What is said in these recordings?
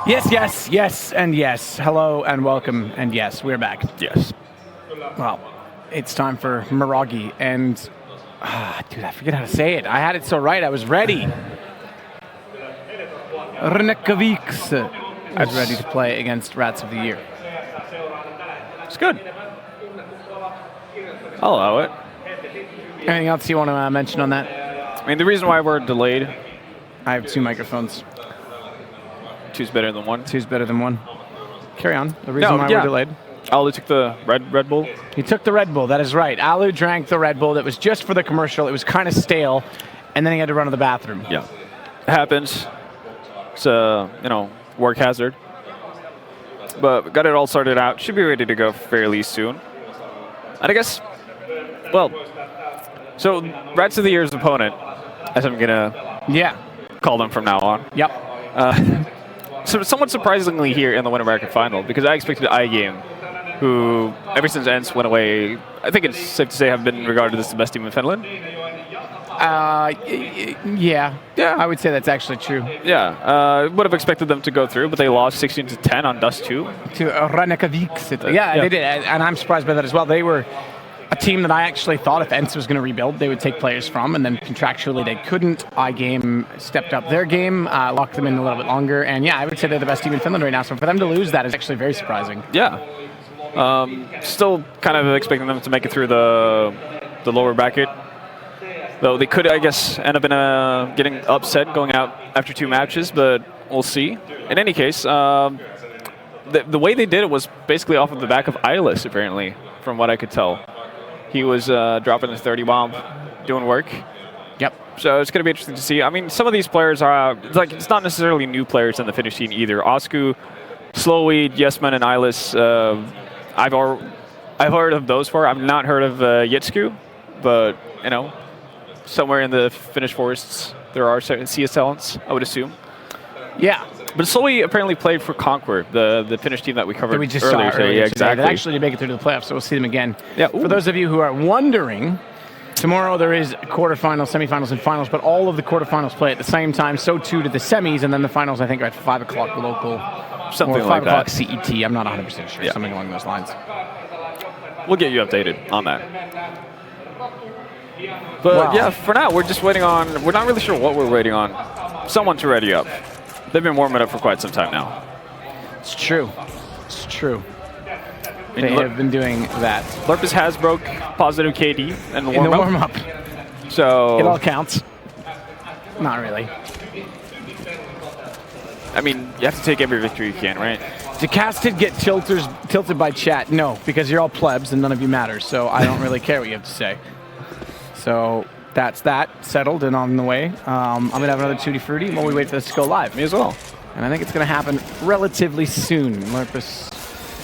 Yes, yes, yes, and yes. Hello and welcome, and yes, we're back. Yes. Well, it's time for Mirage, and dude, I forget how to say it. I had it so right. I was ready. Rynnäkköviikset is ready to play against Rats of the Year. It's good. I'll allow it. Anything else you want to mention on that? I mean, the reason why we're delayed. I have 2 microphones. Two's better than one. 2's better than 1. Carry on. The reason why we're delayed. Alu took the Red Bull. He took the Red Bull, that is right. Alu drank the Red Bull that was just for the commercial. It was kind of stale, and then he had to run to the bathroom. Yeah. It happens. It's a, work hazard. But got it all sorted out. Should be ready to go fairly soon. And I guess, well, so Rats of the Year's opponent, as I'm going to call them from now on. Yep. So somewhat surprisingly here in the Winter American Final, because I expected iGame, who ever since ENCE went away, I think it's safe to say have been regarded as the best team in Finland. Yeah, I would say that's actually true. Yeah, would have expected them to go through, but they lost 16-10 on Dust 2. To Rynnäkköviikset. Yeah, they did, and I'm surprised by that as well. They were a team that I actually thought if ENCE was going to rebuild, they would take players from, and then contractually they couldn't. iGame stepped up their game, locked them in a little bit longer, and yeah, I would say they're the best team in Finland right now, so for them to lose that is actually very surprising. Yeah. Still kind of expecting them to make it through the lower bracket, though they could, I guess, end up in getting upset going out after 2 matches, but we'll see. In any case, the way they did it was basically off of the back of ASUS, apparently, from what I could tell. He was dropping the 30 bomb, doing work. Yep. So it's going to be interesting to see. I mean, some of these players are, it's not necessarily new players in the Finnish scene either. Osku, Slowweed, Yesman, and Eyeless, I've heard of those 4. I've not heard of Yetsku, but, somewhere in the Finnish forests, there are certain CS talents, I would assume. Yeah. But Slowweed apparently played for Conquer, the Finnish team that we covered earlier today. Yeah, exactly. They actually did make it through to the playoffs, so we'll see them again. Yeah. For those of you who are wondering, tomorrow there is quarterfinals, semifinals, and finals, but all of the quarterfinals play at the same time, so too do the semis, and then the finals, I think, are at 5 o'clock local. Something or 5 like o'clock that. CET. I'm not 100% sure. Yeah. Something along those lines. We'll get you updated on that. But yeah, for now, we're just waiting on, we're not really sure what we're waiting on. Someone to ready up. They've been warming up for quite some time now. It's true. It's true. They have been doing that. Lurpus has broke positive KD in the warm-up. So it all counts. Not really. I mean, you have to take every victory you can, right? Decasted get tilted by chat. No, because you're all plebs and none of you matter, so I don't really care what you have to say. So that's that settled and on the way. I'm going to have another Tutti Frutti while we wait for this to go live. Me as well. And I think it's going to happen relatively soon. Lurpus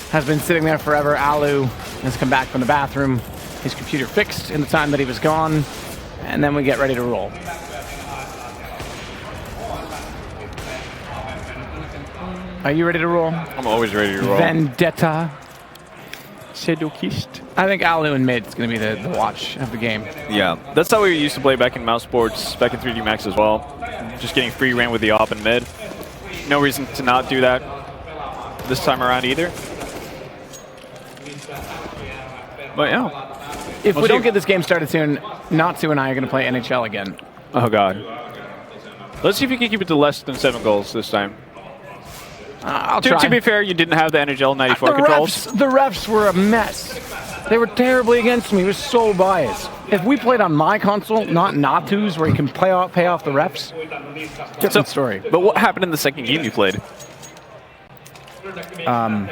has been sitting there forever. Alu has come back from the bathroom. His computer fixed in the time that he was gone. And then we get ready to roll. Are you ready to roll? I'm always ready to roll. Vendetta. Sedukist. I think Alu and mid is going to be the watch of the game. Yeah, that's how we used to play back in Mouse Sports, back in 3D Max as well. Just getting free reign with the op and mid. No reason to not do that this time around either. But yeah. If we don't get this game started soon, Natsu and I are going to play NHL again. Oh god. Let's see if you can keep it to less than 7 goals this time. I'll try. To be fair, you didn't have the NHL 94 controls. The refs were a mess. They were terribly against me. It was so biased. If we played on my console, not Natu's, where you can pay off the refs, different story. But what happened in the second game you played? I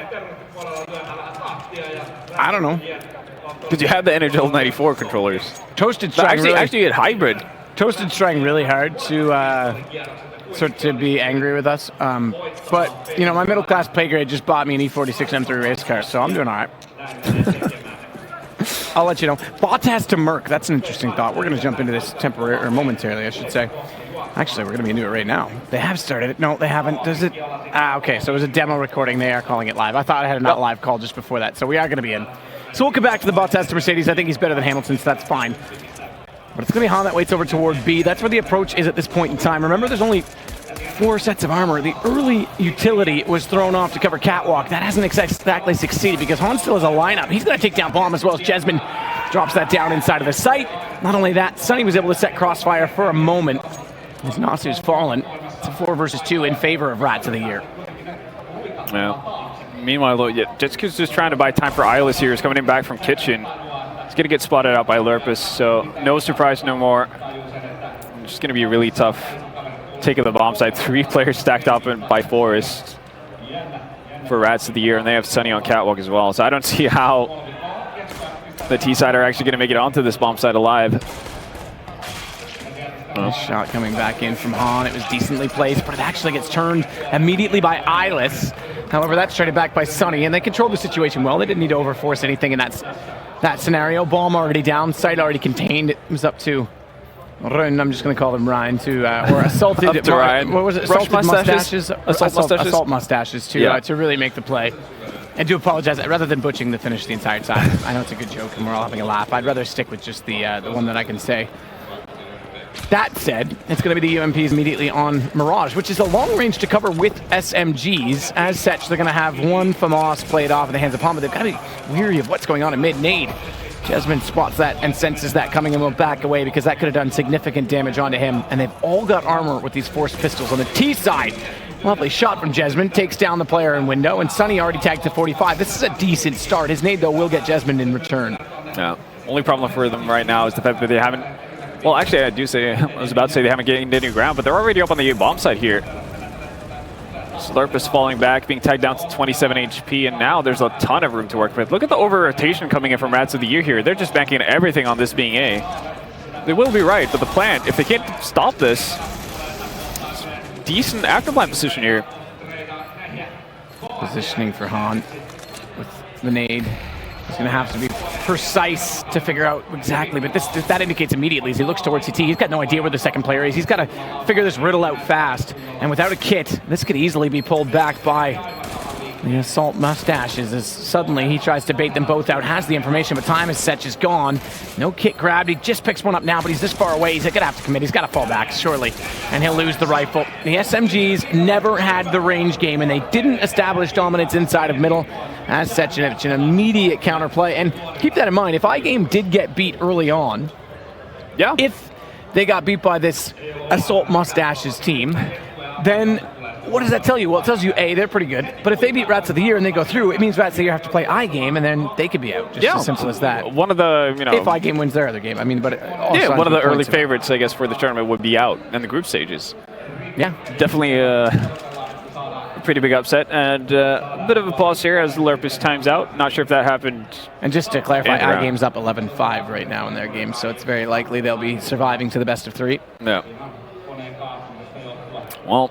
don't know. Because you had the NHL 94 controllers. Toasted trying actually you had hybrid. Toasted's trying really hard to be angry with us. But, my middle class pay grade just bought me an E46 M3 race car, so I'm doing all right. I'll let you know. Bot has to Merc. That's an interesting thought. We're going to jump into this momentarily, I should say. Actually, we're going to be into it right now. They have started it. No, they haven't. Does it? Okay, so it was a demo recording. They are calling it live. I thought I had a not live call just before that, so we are going to be in. So we'll come back to the Bottas to Mercedes. I think he's better than Hamilton, so that's fine. But it's going to be Han that waits over toward B. That's where the approach is at this point in time. Remember, there's only 4 sets of armor. The early utility was thrown off to cover Catwalk. That hasn't exactly succeeded because Han still has a lineup. He's going to take down Bomb as well as Jesmond drops that down inside of the site. Not only that, Sunny was able to set Crossfire for a moment as Nasu's fallen. It's a 4 versus 2 in favor of Rats of the Year. Yeah. Meanwhile, Jitsu's just trying to buy time for Eyeless here. He's coming in back from Kitchen. He's going to get spotted out by Lurpus, so no surprise no more. It's just going to be a really tough take of the bomb side. 3 players stacked up by Forest for Rats of the Year, and they have Sunny on Catwalk as well. So I don't see how the T side are actually going to make it onto this bomb side alive. Nice shot coming back in from Han. It was decently placed, but it actually gets turned immediately by Eyeless. However, that's traded back by Sunny, and they controlled the situation well. They didn't need to overforce anything in that scenario. Bomb already down, site already contained. It was up to Ryn, I'm just going to call them Ryan, or Assaulted. Up to Ryan. What was it? Rush Assaulted Mustaches? Assault Mustaches to, yeah. To really make the play. And do apologize, rather than butchering the finish the entire time. I know it's a good joke and we're all having a laugh. I'd rather stick with just the one that I can say. That said, it's going to be the UMPs immediately on Mirage, which is a long range to cover with SMGs. As such, they're going to have one FAMAS played off in the hands of Han, but they've got to be weary of what's going on in mid-nade. Jesmond spots that and senses that coming and will back away because that could have done significant damage onto him. And they've all got armor with these forced pistols on the T side. Lovely shot from Jesmond, takes down the player in window, and Sunny already tagged to 45. This is a decent start. His nade, though, will get Jesmond in return. Yeah. Only problem for them right now is the fact that they haven't... Well, actually, I was about to say they haven't gained any ground, but they're already up on the bomb side here. Slurp is falling back, being tagged down to 27 HP, and now there's a ton of room to work with. Look at the over-rotation coming in from Rats of the Year here. They're just banking everything on this being A. They will be right, but the plant, if they can't stop this, decent afterplant position here. Positioning for Han with the nade. He's going to have to be precise to figure out exactly, but that indicates immediately as he looks towards CT, he's got no idea where the second player is. He's got to figure this riddle out fast, and without a kit, this could easily be pulled back by the Assault Mustaches as suddenly he tries to bait them both out, has the information, but time is set, is gone. No kit grabbed, he just picks one up now, but he's this far away, he's going to have to commit, he's got to fall back, surely, and he'll lose the rifle. The SMGs never had the range game, and they didn't establish dominance inside of middle. As such, an immediate counterplay, and keep that in mind, if iGame did get beat early on, if they got beat by this Assault Mustaches team, then what does that tell you? Well, it tells you, A, they're pretty good, but if they beat Rats of the Year and they go through, it means Rats of the Year have to play iGame, and then they could be out. Just as simple as that. One of the, if iGame wins their other game, I mean, but one of the early favorites, I guess, for the tournament would be out in the group stages. Yeah. Definitely a pretty big upset, and a bit of a pause here as Lurpus times out. Not sure if that happened. And just to clarify, iGame's up 11-5 right now in their game, so it's very likely they'll be surviving to the best of 3. Yeah. Well,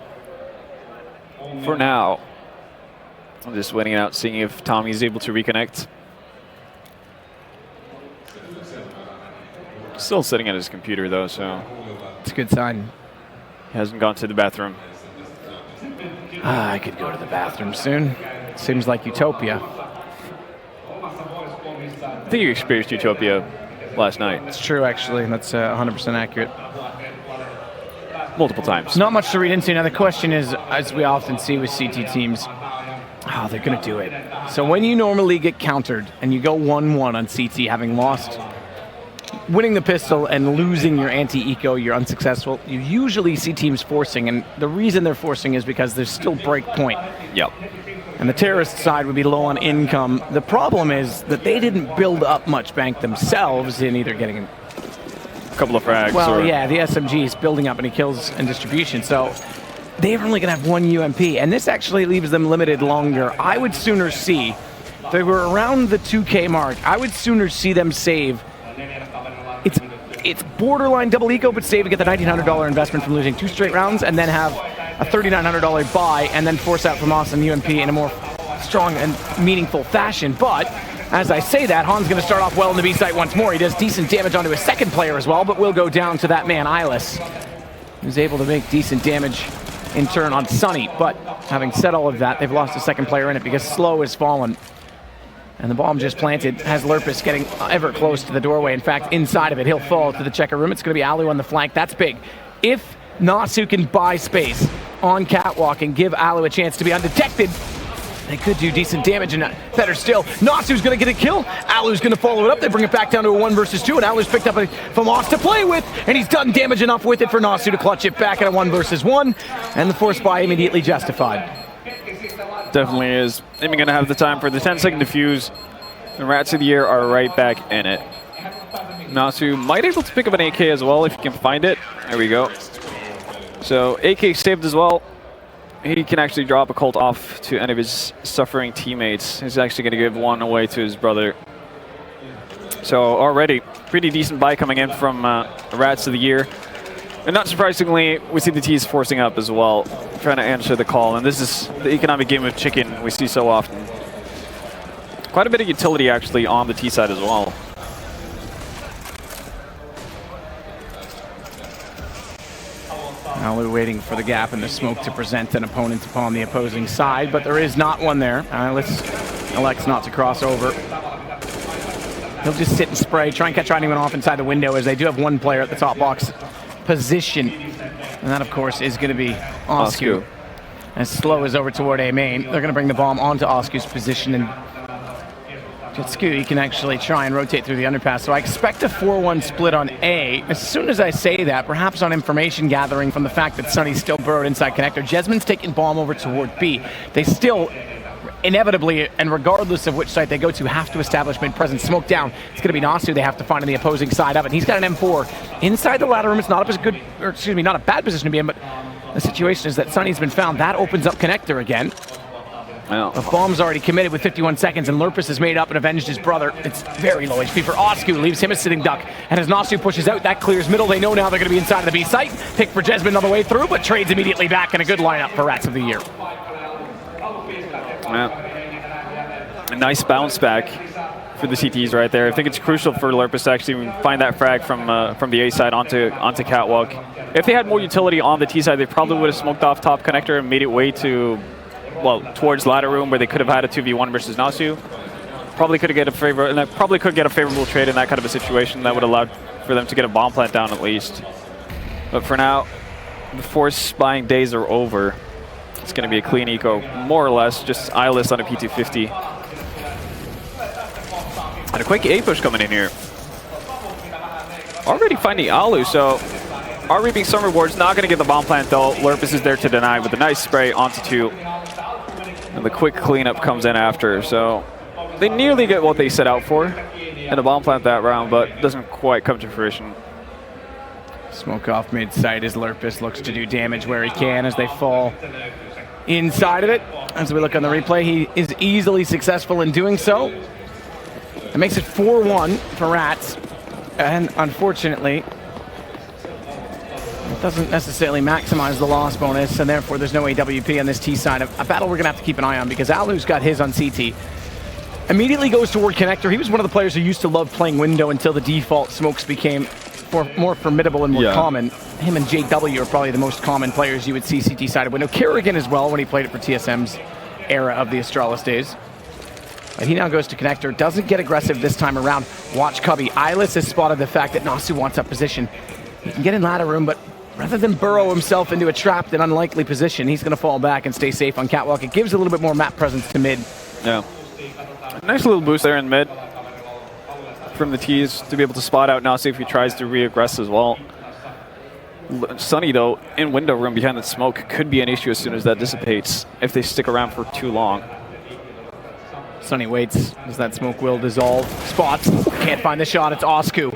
for now, I'm just waiting out, seeing if Tommy's able to reconnect. Still sitting at his computer, though, so... It's a good sign. He hasn't gone to the bathroom. I could go to the bathroom soon. Seems like utopia. I think you experienced utopia last night. It's true, actually. That's 100% accurate. Multiple times. Not much to read into. Now, the question is, as we often see with CT teams, they're going to do it. So when you normally get countered and you go 1-1 on CT, having lost, winning the pistol and losing your anti-eco, you're unsuccessful, you usually see teams forcing, and the reason they're forcing is because there's still break point. Yep. And the terrorist side would be low on income. The problem is that they didn't build up much bank themselves in either getting a couple of frags. Well, yeah, the SMG is building up any kills and distribution, so they're only going to have one UMP, and this actually leaves them limited longer. I would sooner see, if they were around the 2K mark, I would sooner see them save. It's borderline double eco, but save to get the $1,900 investment from losing 2 straight rounds, and then have a $3,900 buy, and then force out from Austin UMP in a more strong and meaningful fashion. But as I say that, Han's going to start off well in the B site once more. He does decent damage onto his second player as well, but will go down to that man, Eyeless, who's able to make decent damage in turn on Sunny. But having said all of that, they've lost a second player in it because Slow has fallen. And the bomb just planted has Lurpus getting ever close to the doorway. In fact, inside of it, he'll fall to the checker room. It's going to be Alu on the flank. That's big. If Nasu can buy space, on Catwalk and give Alu a chance to be undetected. They could do decent damage, and better still, Nasu's going to get a kill. Alu's going to follow it up. They bring it back down to a 1 versus 2, and Alu's picked up a Famas to play with, and he's done damage enough with it for Nasu to clutch it back at a 1 versus 1, and the force buy immediately justified. Definitely is. Even going to have the time for the 10-second defuse. The Rats of the Year are right back in it. Nasu might be able to pick up an AK as well if he can find it. There we go. So AK saved as well. He can actually drop a Colt off to any of his suffering teammates. He's actually going to give one away to his brother. So already, pretty decent buy coming in from Rats of the Year. And not surprisingly, we see the T's forcing up as well, trying to answer the call. And this is the economic game of chicken we see so often. Quite a bit of utility actually on the T side as well. Alu waiting for the gap in the smoke to present an opponent upon the opposing side, but there is not one there. Elects not to cross over. He'll just sit and spray, try and catch anyone off inside the window, as they do have one player at the top box position. And that, of course, is going to be Osku. As Slow is over toward A main, they're going to bring the bomb onto Osku's position, and Jetsku can actually try and rotate through the underpass. So I expect a 4-1 split on A. As soon as I say that, perhaps on information gathering from the fact that Sunny's still burrowed inside connector, Jesmond's taking bomb over toward B. They still, inevitably, and regardless of which site they go to, have to establish mid-presence. Smoke down. It's going to be Nasu they have to find on the opposing side of it. He's got an M4 inside the ladder room. It's not not a bad position to be in, but the situation is that Sunny's been found. That opens up connector again. Well, The bomb's already committed with 51 seconds, and Lurpus has made up and avenged his brother. It's very low HP for Osku, leaves him a sitting duck. And as Nasu pushes out, that clears middle. They know now they're going to be inside of the B site. Pick for Jesmond on the way through, but trades immediately back, and a good lineup for Rats of the Year. yeah. A nice bounce back for the CTs right there. I think it's crucial for Lurpus to actually find that frag from the A side onto Catwalk. If they had more utility on the T side, they probably would have smoked off top connector and made it way to, well, towards ladder room, where they could have had a 2v1 versus Nasu. Probably could get a favorable trade in that kind of a situation that would allow for them to get a bomb plant down at least. But for now, the force buying days are over. It's going to be a clean eco, more or less, just eyeless on a P250. And a quick A push coming in here. Already finding Alu, so are reaping some rewards. Not going to get the bomb plant though. Lurpus is there to deny with a nice spray onto 2. And the quick cleanup comes in after, so they nearly get what they set out for in a bomb plant that round, but doesn't quite come to fruition. Smoke off mid-site as Lurpus looks to do damage where he can as they fall inside of it. As we look on the replay, he is easily successful in doing so. It makes it 4-1 for Rats, and unfortunately, it doesn't necessarily maximize the loss bonus, and therefore there's no AWP on this T side. A battle we're going to have to keep an eye on, because Alu's got his on CT. Immediately goes toward connector. He was one of the players who used to love playing window until the default smokes became more formidable and more common. Him and JW are probably the most common players you would see CT side of window. Kerrigan as well, when he played it for TSM's era of the Astralis days. But he now goes to connector, doesn't get aggressive this time around. Watch Cubby. Eyeless has spotted the fact that Nasu wants up position. He can get in ladder room, but rather than burrow himself into a trapped and unlikely position, he's going to fall back and stay safe on Catwalk. It gives a little bit more map presence to mid. Yeah. Nice little boost there in mid from the T's to be able to spot out Nasu if he tries to re-aggress as well. Sunny, though, in window room behind the smoke could be an issue as soon as that dissipates if they stick around for too long. Sunny waits as that smoke will dissolve. Spots, can't find the shot, it's Osku.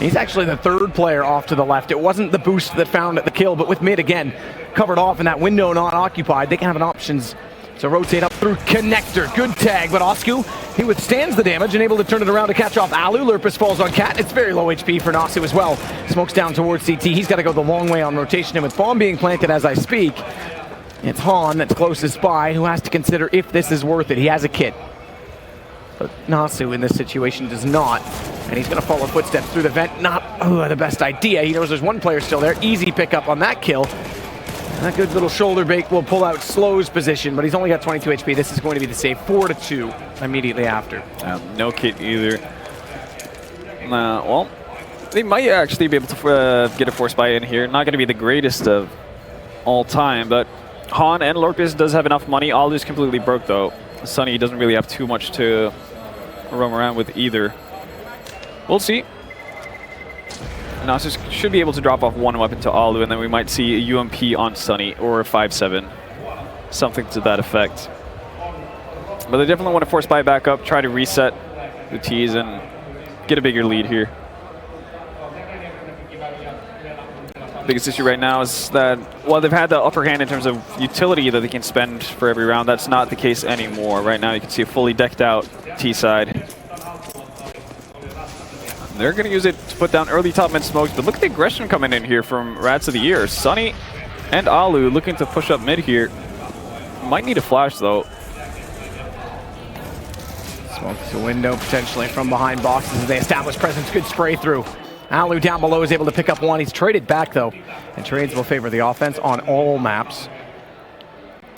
He's actually the third player off to the left. It wasn't the boost that found the kill, but with mid again, covered off and that window not occupied, they can have an options to rotate up through connector. Good tag, but Osku, he withstands the damage and able to turn it around to catch off Alu. Lurpus falls on Cat. It's very low HP for Nasu as well. Smokes down towards CT. He's got to go the long way on rotation, and with bomb being planted as I speak, it's Han that's closest by who has to consider if this is worth it. He has a kit, but Nasu in this situation does not, and he's going to follow footsteps through the vent. Not the best idea. He knows there's one player still there. Easy pickup on that kill. That good little shoulder bake will pull out Slow's position, but he's only got 22 HP. This is going to be the save. 4-2 immediately after. No kit either. Well, they might actually be able to get a force buy in here. Not going to be the greatest of all time, but Han and Lorpus does have enough money. Alu's completely broke though. Sunny doesn't really have too much to roam around with either. We'll see. ASUS should be able to drop off one weapon to Alu, and then we might see a UMP on Sunny or a 5-7. Something to that effect. But they definitely want to force buy back up, try to reset the T's and get a bigger lead here. Biggest issue right now is that while they've had the upper hand in terms of utility that they can spend for every round, that's not the case anymore. Right now you can see a fully decked out T side. They're going to use it to put down early top mid smokes, but look at the aggression coming in here from Rats of the Year. Sunny and Alu looking to push up mid here. Might need a flash though. Smoke to window potentially from behind boxes as they establish presence. Good spray through. Alu down below is able to pick up one. He's traded back though, and trades will favor the offense on all maps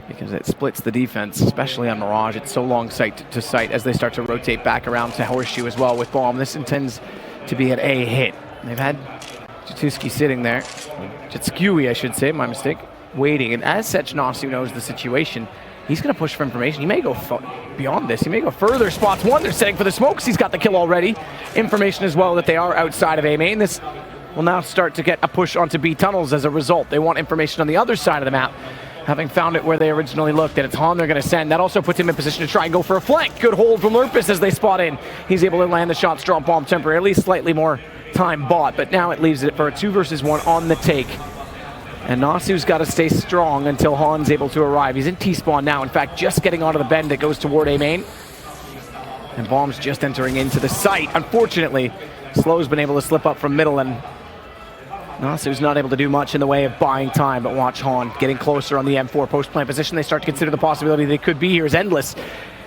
because it splits the defense, especially on Mirage. It's so long sight to sight as they start to rotate back around to Horseshoe as well with Bomb. This intends to be an A hit. They've had Jatuski sitting there, Jatskui I should say, my mistake, waiting. And as such, Nasu knows the situation. He's going to push for information. He may go beyond this. He may go further. Spots one. They're setting for the smokes. He's got the kill already. Information as well that they are outside of A main. This will now start to get a push onto B tunnels as a result. They want information on the other side of the map, having found it where they originally looked, and it's Han they're going to send. That also puts him in position to try and go for a flank. Good hold from Lurpus as they spot in. He's able to land the shots, drop bomb temporarily, slightly more time bought, but now it leaves it for a 2 versus 1 on the take. And Nasu's got to stay strong until Han's able to arrive. He's in T-spawn now, in fact, just getting onto the bend that goes toward A main. And Bomb's just entering into the site. Unfortunately, Slow's been able to slip up from middle, and Nasu's not able to do much in the way of buying time, but watch Han getting closer on the M4 post-plant position. They start to consider the possibility they could be here as Endless.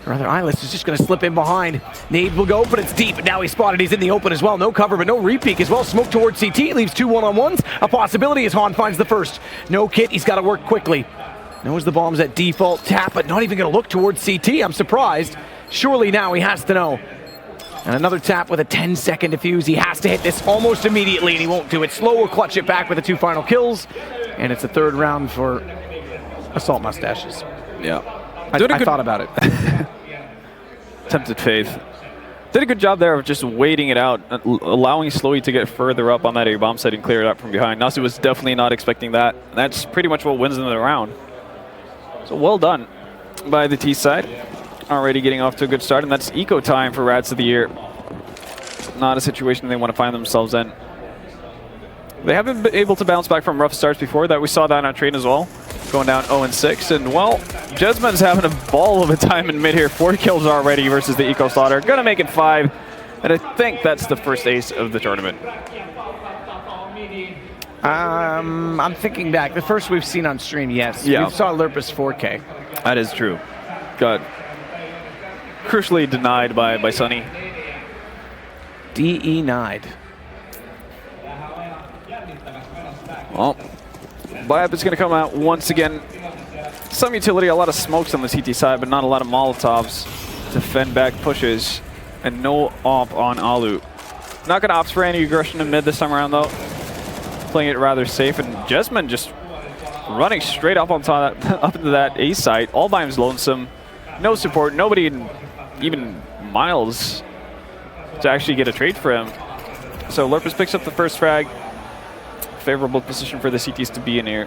Or rather, Eyeless is just going to slip in behind. Nade will go, but it's deep, and now he's spotted. He's in the open as well. No cover, but no repeak as well. Smoke towards CT, leaves 2 one-on-ones. A possibility as Han finds the first. No kit, he's got to work quickly. Knows the bomb's at default. Tap, but not even going to look towards CT. I'm surprised. Surely now he has to know. And another tap with a 10-second defuse. He has to hit this almost immediately, and he won't do it. Slow will clutch it back with the 2 final kills. And it's a 3rd round for Assault Mustaches. Yeah. I thought about it. Tempted faith. Did a good job there of just waiting it out, allowing Slowy to get further up on that A bomb site and clear it up from behind. Nasu was definitely not expecting that. That's pretty much what wins them the round. So well done by the T side. Already getting off to a good start, and that's eco time for Rats of the Year. Not a situation they want to find themselves in. They haven't been able to bounce back from rough starts before. That we saw that on train as well, going down 0-6. And well, Jesman's having a ball of a time in mid here. 4 kills already versus the eco slaughter. Gonna make it 5, and I think that's the first ace of the tournament. I'm thinking back. The first we've seen on stream, yes. Yeah. We saw Lurpus 4K. That is true. Got crucially denied by Sunny. DE-nied. Well, Biop is going to come out once again. Some utility, a lot of smokes on the CT side, but not a lot of Molotovs to fend back pushes. And no op on Alu. Not going to opt for any aggression in mid this time around, though. Playing it rather safe. And Jesman just running straight up on top up into that A site. All by himself lonesome. No support. Nobody even miles to actually get a trade for him. So Lurpus picks up the first frag. Favorable position for the CTs to be in here.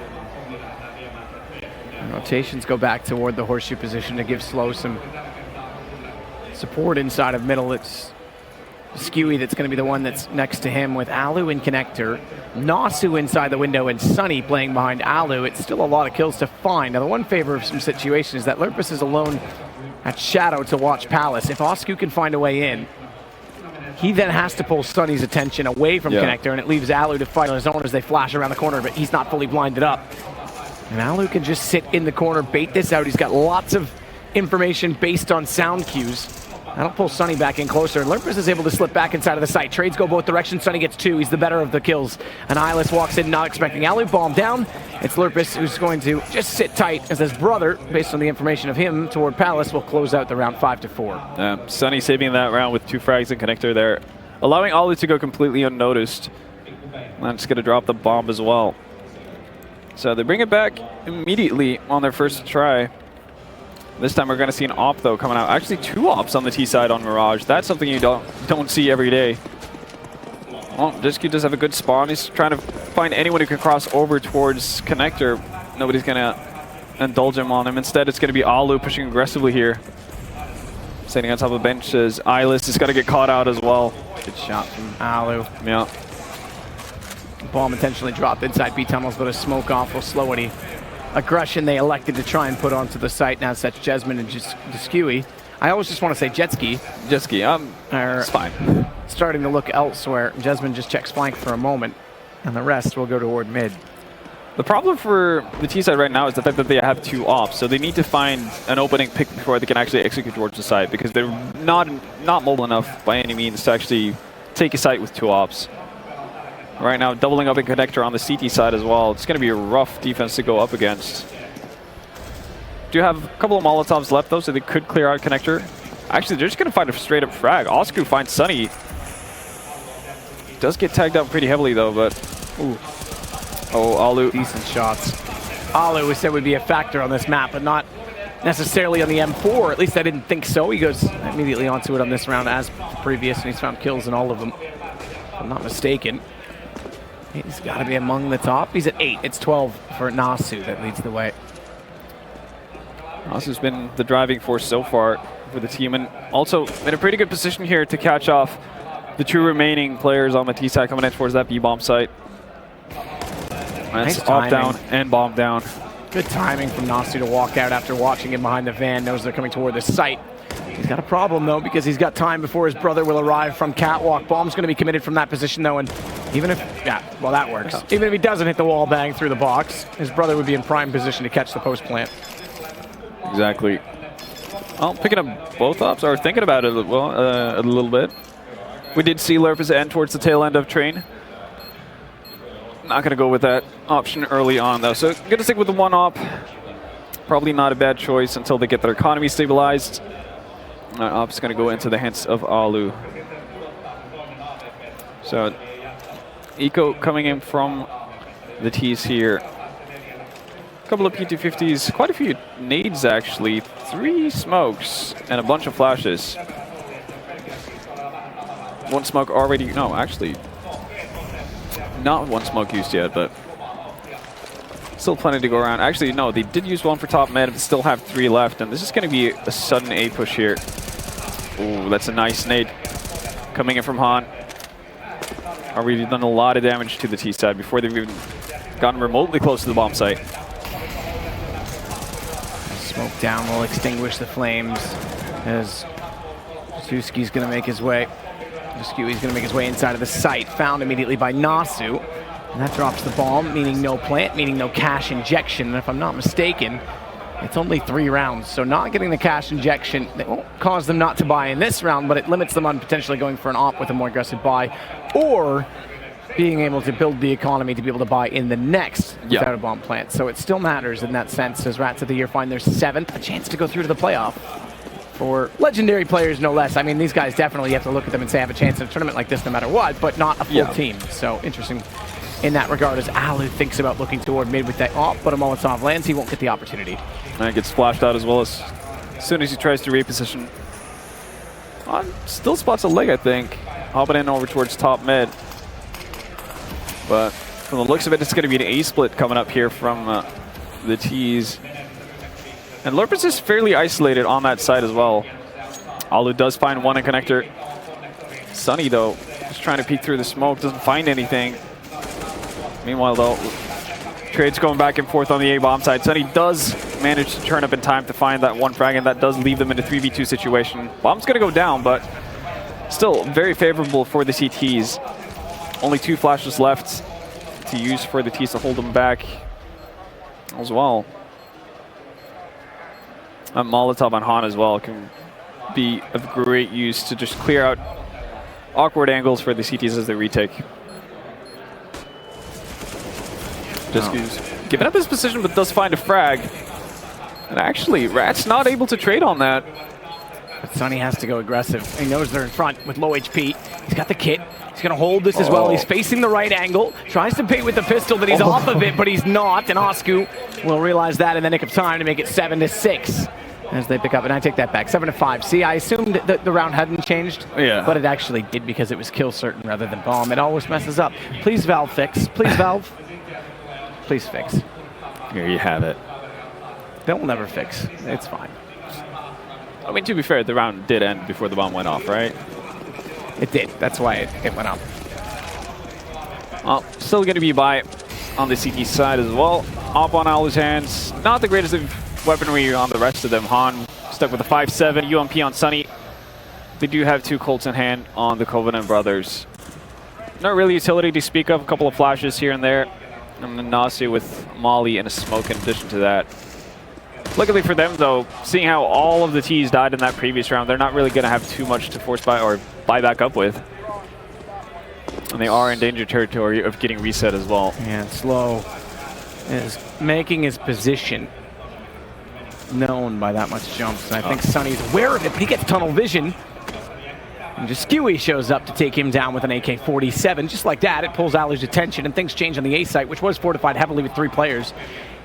Rotations go back toward the horseshoe position to give Slow some support inside of middle. It's Skewy that's going to be the one that's next to him with Alu in connector, Nasu inside the window, and Sunny playing behind Alu. It's still a lot of kills to find. Now the one favor of some situation is that Lurpus is alone at Shadow to watch Palace. If Oscu can find a way in, he then has to pull Sunny's attention away from connector, and it leaves Alu to fight on his own as they flash around the corner, but he's not fully blinded up. And Alu can just sit in the corner, bait this out. He's got lots of information based on sound cues. That'll pull Sunny back in closer, and Lurpus is able to slip back inside of the site. Trades go both directions. Sunny gets 2. He's the better of the kills. And Eyeless walks in, not expecting Alu. Bomb down. It's Lurpus who's going to just sit tight as his brother, based on the information of him, toward Palace, will close out the round 5-4. Sunny saving that round with 2 frags and connector there, allowing Alu to go completely unnoticed. That's going to drop the bomb as well. So they bring it back immediately on their first try. This time we're going to see an op though coming out. Actually 2 ops on the T side on Mirage. That's something you don't see every day. Well, Jisky does have a good spawn. He's trying to find anyone who can cross over towards connector. Nobody's going to indulge him on him. Instead, it's going to be Alu pushing aggressively here. Standing on top of the bench is Eyeless. He's got to get caught out as well. Good shot from Alu. Yeah. Bomb intentionally dropped inside B tunnels, but a smoke off will slow any aggression they elected to try and put onto the site. Now such Jesmond and Diskewy. I always just want to say Jetski. It's fine. Starting to look elsewhere. Jesmond just checks flank for a moment, and the rest will go toward mid. The problem for the T side right now is the fact that they have 2 ops, so they need to find an opening pick before they can actually execute towards the site, because they're not mobile enough by any means to actually take a site with 2 ops. Right now, doubling up in connector on the CT side as well. It's going to be a rough defense to go up against. Do have a couple of Molotovs left though, so they could clear out connector. Actually, they're just going to find a straight up frag. Osku finds Sunny. Does get tagged out pretty heavily though, but ooh. Oh, Alu. Decent shots. Alu we said would be a factor on this map, but not necessarily on the M4. At least I didn't think so. He goes immediately onto it on this round as previous, and he's found kills in all of them. If I'm not mistaken. He's got to be among the top. He's at 8. It's 12 for Nasu that leads the way. Nasu's been the driving force so far for the team, and also in a pretty good position here to catch off the 2 remaining players on the T side coming in towards that B-bomb site. That's off down and bomb down. Good timing from Nasu to walk out after watching him behind the van. Knows they're coming toward the site. He's got a problem though, because he's got time before his brother will arrive from catwalk. Bomb's going to be committed from that position though, and even if, yeah, well that works. Even if he doesn't hit the wall bang through the box, his brother would be in prime position to catch the post plant. Exactly. Well, picking up both ops, or thinking about it a little bit. We did see Lurpus end towards the tail end of train. Not going to go with that option early on though, so going to stick with the 1 op. Probably not a bad choice until they get their economy stabilized. Op's going to go into the hands of Alu. So, Eco coming in from the T's here. A couple of P250s, quite a few nades actually. 3 smokes and a bunch of flashes. 1 smoke already, no, actually, not 1 smoke used yet, but still plenty to go around. Actually, no, they did use 1 for top mid, but still have 3 left, and this is going to be a sudden A push here. Ooh, that's a nice nade coming in from Han. Already done a lot of damage to the T side before they've even gotten remotely close to the bomb site. Smoke down will extinguish the flames as Suski's going to make his way. Diskewy's going to make his way inside of the site, found immediately by Nasu. And that drops the bomb, meaning no plant, meaning no cash injection. And if I'm not mistaken, it's only 3 rounds. So not getting the cash injection, it won't cause them not to buy in this round, but it limits them on potentially going for an op with a more aggressive buy, or being able to build the economy to be able to buy in the next without a bomb plant. So it still matters in that sense as Rats of the Year find their 7th, a chance to go through to the playoff. For legendary players, no less. I mean, these guys definitely, you have to look at them and say have a chance in a tournament like this no matter what, but not a full team. So interesting in that regard as Alu thinks about looking toward mid with that op, but a Molotov lands, he won't get the opportunity. And gets flashed out as well as soon as he tries to reposition. Still spots a leg, I think. Hopping in over towards top mid. But from the looks of it, it's going to be an A split coming up here from the T's. And Lurpus is fairly isolated on that side as well. Alu does find 1 in connector. Sunny, though, just trying to peek through the smoke, doesn't find anything. Meanwhile, though, trades going back and forth on the A-bomb side. Sunny does manage to turn up in time to find that 1 frag, and that does leave them in a 3v2 situation. Bomb's going to go down, but still very favorable for the CTs. Only 2 flashes left to use for the T's to hold them back as well. A Molotov on Han as well can be of great use to just clear out awkward angles for the CTs as they retake. Just giving up his position, but does find a frag. And actually, Rat's not able to trade on that. But Sunny has to go aggressive. He knows they're in front with low HP. He's got the kit. He's going to hold this as well. He's facing the right angle. Tries to bait with the pistol, but he's off of it, but he's not. And Osku will realize that in the nick of time to make it 7-6 as they pick up. And I take that back, 7-5. See, I assumed that the round hadn't changed, but it actually did because it was kill certain rather than bomb. It always messes up. Please, Valve, fix. Please, Valve. Please fix. Here you have it. They'll never fix. It's fine. I mean, to be fair, the round did end before the bomb went off, right? It did. That's why it went up. Well, still going to be by on the CT side as well. Up on Alu's hands. Not the greatest of weaponry on the rest of them. Han stuck with a 5-7. UMP on Sunny. They do have 2 Colts in hand on the Covenant brothers. Not really utility to speak of. A couple of flashes here and there. And then Nasu with Molly and a smoke in addition to that. Luckily for them, though, seeing how all of the T's died in that previous round, they're not really going to have too much to force buy or buy back up with. And they are in danger territory of getting reset as well. Yeah, Slow is making his position known by that much jumps. And I think Sunny's aware of it, but he gets tunnel vision. And just Skewy shows up to take him down with an AK-47. Just like that, it pulls Alu's attention, and things change on the A site, which was fortified heavily with 3 players.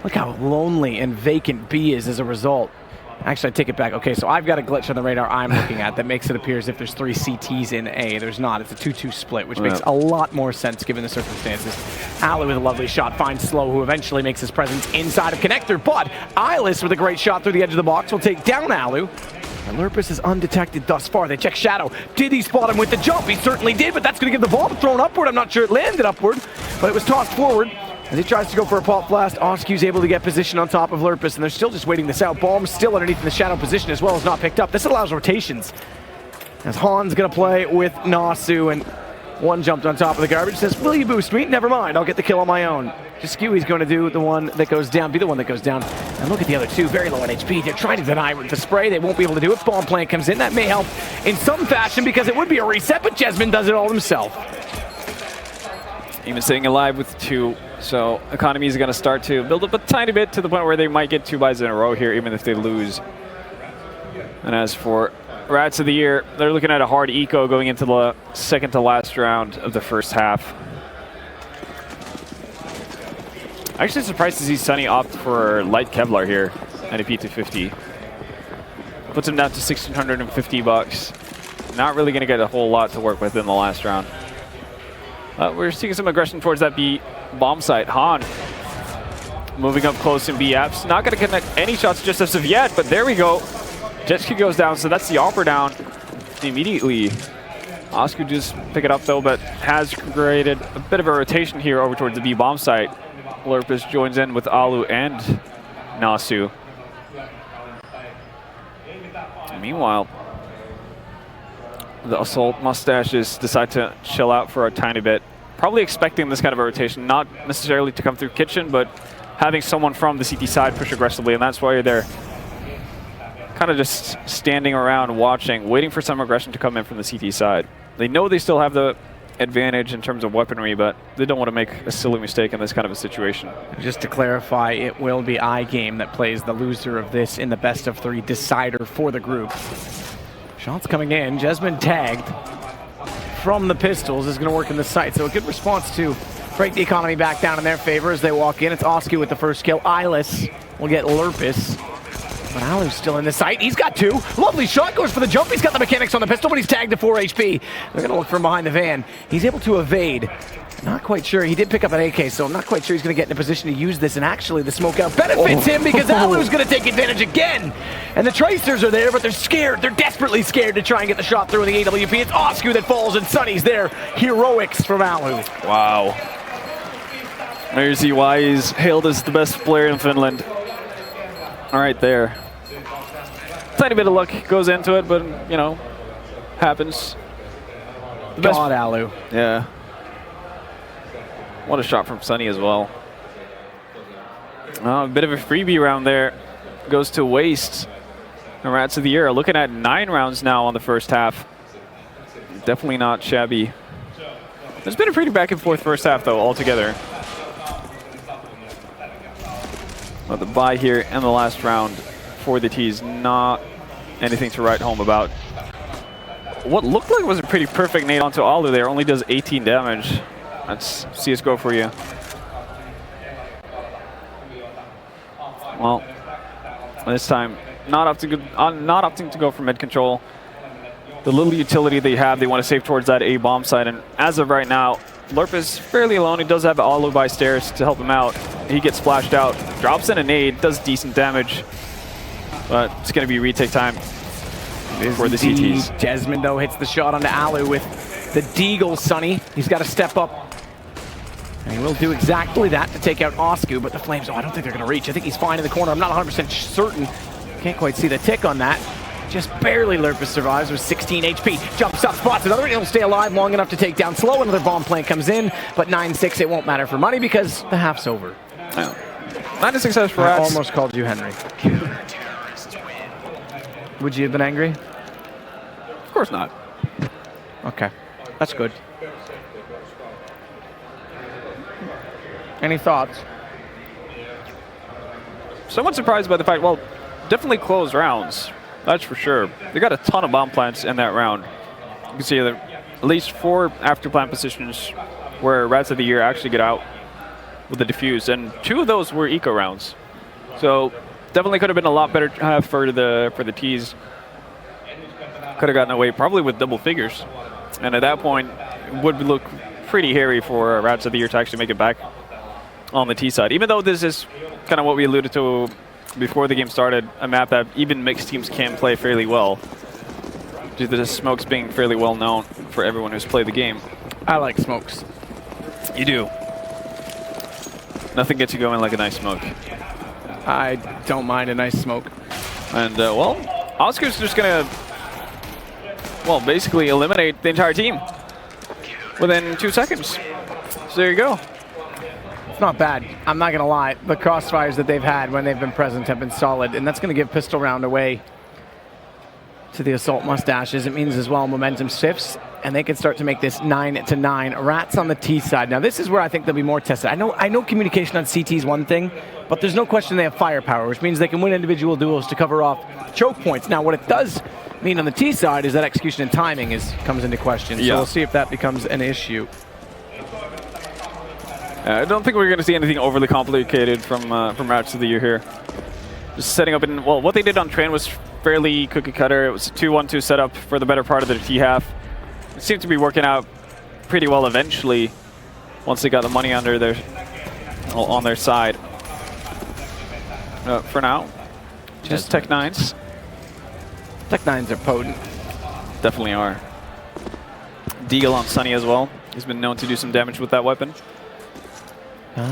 Look how lonely and vacant B is as a result. Actually, I take it back. Okay, so I've got a glitch on the radar I'm looking at that makes it appear as if there's 3 CTs in A. There's not. It's a 2-2 split, which makes a lot more sense given the circumstances. Alu with a lovely shot finds Slow, who eventually makes his presence inside of Connector, but Eyeless with a great shot through the edge of the box will take down Alu. And Lurpus is undetected thus far. They check Shadow. Did he spot him with the jump? He certainly did, but that's going to give the ball thrown upward. I'm not sure it landed upward, but it was tossed forward. As he tries to go for a pop blast, Osku's able to get position on top of Lurpus, and they're still just waiting this out. Bomb still underneath in the Shadow position as well as not picked up. This allows rotations. As Han's going to play with Nasu, and one jumped on top of the garbage. Says, will you boost me? Never mind, I'll get the kill on my own. Skewy's going to do the one that goes down, be the one that goes down. And look at the other 2, very low on HP. They're trying to deny with the spray. They won't be able to do it. Bomb plant comes in. That may help in some fashion because it would be a reset, but Jesmin does it all himself. Even staying alive with 2. So economy is going to start to build up a tiny bit to the point where they might get 2 buys in a row here, even if they lose. And as for Rats of the Year, they're looking at a hard eco going into the second to last round of the first half. Actually surprised to see Sunny opt for light Kevlar here at a P250. Puts him down to $1,650. Not really going to get a whole lot to work with in the last round. We're seeing some aggression towards that B bomb site. Han moving up close in B apps. Not going to connect any shots just as of yet, but there we go. Jet ski goes down, so that's the AWPer down immediately. Osku just pick it up though, but has created a bit of a rotation here over towards the B bomb site. Lurpus joins in with Alu and Nasu. Meanwhile, the Assault mustaches decide to chill out for a tiny bit. Probably expecting this kind of a rotation, not necessarily to come through kitchen, but having someone from the CT side push aggressively, and that's why they're kind of just standing around watching, waiting for some aggression to come in from the CT side. They know they still have the advantage in terms of weaponry, but they don't want to make a silly mistake in this kind of a situation. Just to clarify, it will be iGame that plays the loser of this in the best of 3 decider for the group. Shots coming in. Jesmin tagged from the pistols is going to work in the site. So a good response to break the economy back down in their favor as they walk in. It's Osku with the first kill. Eyeless will get Lurpus. But Alu's still in the site. He's got 2. Lovely shot. Goes for the jump. He's got the mechanics on the pistol, but he's tagged to 4 HP. They're going to look from behind the van. He's able to evade. Not quite sure. He did pick up an AK, so I'm not quite sure he's going to get in a position to use this. And actually, the smoke out benefits him because Alu's going to take advantage again. And the Tracers are there, but they're scared. They're desperately scared to try and get the shot through in the AWP. It's Osku that falls, and Sunny's there. Heroics from Alu. Wow. There's EY is hailed as the best player in Finland. All right, there. Tiny bit of luck goes into it, but, you know, happens. God, Alu. Yeah. What a shot from Sunny as well. A bit of a freebie round there. Goes to waste. The Rats of the Year are looking at 9 rounds now on the first half. Definitely not shabby. There's been a pretty back and forth first half, though, altogether. Well, the bye here in the last round for the T's, not anything to write home about. What looked like was a pretty perfect nade onto Alu there. Only does 18 damage. That's CSGO for you. Well, this time not opting to go for mid control. The little utility they have, they want to save towards that A bomb side. And as of right now, Lerp is fairly alone. He does have Alu by stairs to help him out. He gets splashed out, drops in a nade, does decent damage. But it's going to be retake time for the CTs. Jesmond, though, hits the shot onto Alu with the Deagle, Sonny. He's got to step up. And he will do exactly that to take out Osku, but the Flames, I don't think they're going to reach. I think he's fine in the corner. I'm not 100% certain. Can't quite see the tick on that. Just barely Lerpus survives with 16 HP. Jumps up, spots another. He'll stay alive long enough to take down Slow. Another bomb plant comes in, but 9-6, it won't matter for money because the half's over. 9-6 for Rats. I almost called you Henry. Would you have been angry? Of course not. Okay, that's good. Any thoughts? Somewhat surprised by the fact, well, definitely close rounds. That's for sure. They got a ton of bomb plants in that round. You can see that at least 4 after plant positions where Rats of the Year actually get out with the defuse, and 2 of those were eco rounds. So definitely could have been a lot better for the T's. Could have gotten away probably with double figures, and at that point it would look pretty hairy for Rats of the Year to actually make it back on the T side. Even though this is kind of what we alluded to before the game started, a map that even mixed teams can play fairly well, due to the smokes being fairly well known for everyone who's played the game. I like smokes. You do. Nothing gets you going like a nice smoke. I don't mind a nice smoke. And, well, Oscar's just going to, well, basically eliminate the entire team within 2 seconds. So there you go. It's not bad. I'm not going to lie. The crossfires that they've had when they've been present have been solid, and that's going to give pistol round away to the Assault Mustaches. It means as well momentum shifts, and they can start to make this 9-9. Rats on the T side. Now this is where I think they'll be more tested. I know communication on CT is one thing, but there's no question they have firepower, which means they can win individual duels to cover off choke points. Now what it does mean on the T side is that execution and timing comes into question. So we'll see if that becomes an issue. I don't think we're going to see anything overly complicated from Rats of the Year here. Just setting up in, well, what they did on Train was fairly cookie cutter. It was a 2-1-2 setup for the better part of the T half. It seemed to be working out pretty well eventually once they got the money under their, well, on their side. For now, just Tech 9s. Tech 9s are potent. Definitely are. Deagle on Sunny as well. He's been known to do some damage with that weapon.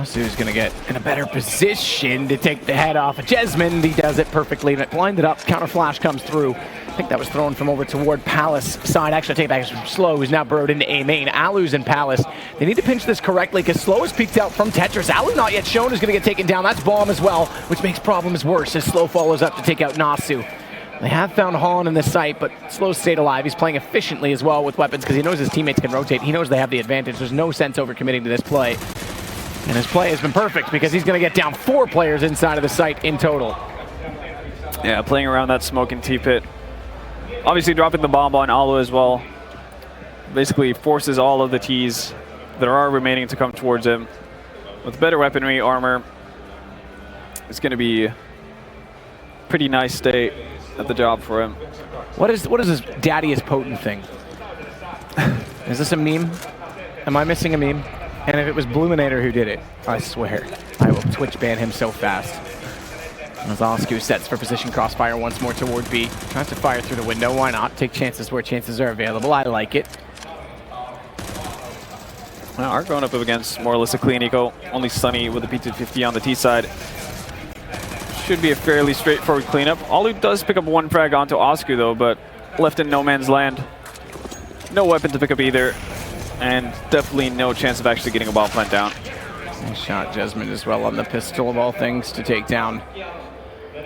Su's going to get in a better position to take the head off of Jesmond. He does it perfectly. Blinded up. Counter flash comes through. I think that was thrown from over toward Palace side. Actually, I take back from Slow, who's now burrowed into A main. Alu's in Palace. They need to pinch this correctly because Slow has peeked out from Tetris. Alu not yet shown is going to get taken down. That's Bomb as well, which makes problems worse as Slow follows up to take out Nasu. They have found Han in the site, but Slow stayed alive. He's playing efficiently as well with weapons because he knows his teammates can rotate. He knows they have the advantage. There's no sense overcommitting to this play. And his play has been perfect because he's going to get down 4 players inside of the site in total. Yeah, playing around that smoke and T-pit. Obviously dropping the bomb on Alu as well. Basically forces all of the Ts that are remaining to come towards him. With better weaponry, armor, it's going to be a pretty nice stay at the job for him. What is this daddy is potent thing? Is this a meme? Am I missing a meme? And if it was Bluminator who did it, I swear, I will Twitch ban him so fast. As Osku sets for position crossfire once more toward B. Tries to fire through the window, why not? Take chances where chances are available, I like it. Well, Art going up against more or less a clean eco. Only Sunny with a P250 on the T side. Should be a fairly straightforward cleanup. Alu does pick up 1 frag onto Osku though, but left in no man's land. No weapon to pick up either. And definitely no chance of actually getting a bomb plant down. Nice shot, Jesmond as well on the pistol of all things to take down